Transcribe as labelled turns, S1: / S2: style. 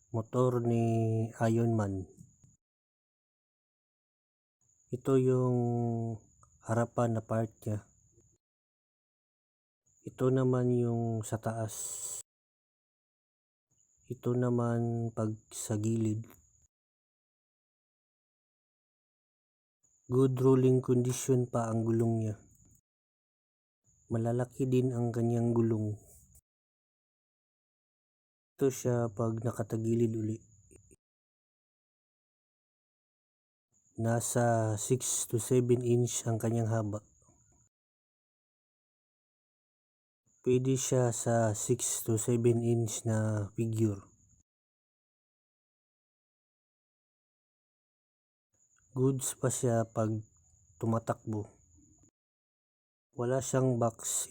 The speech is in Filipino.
S1: motor ni Iron Man. Ito yung harapan na part niya. Ito naman yung sa taas. Ito naman pag sa gilid. Good rolling condition pa ang gulong niya. Malalaki din ang kanyang gulong. Ito siya pag nakatagilid uli. Nasa 6 to 7 inch ang kanyang haba. Pwede siya sa 6 to 7 inch na figure. Goods pa siya pag tumatakbo. Wala siyang box.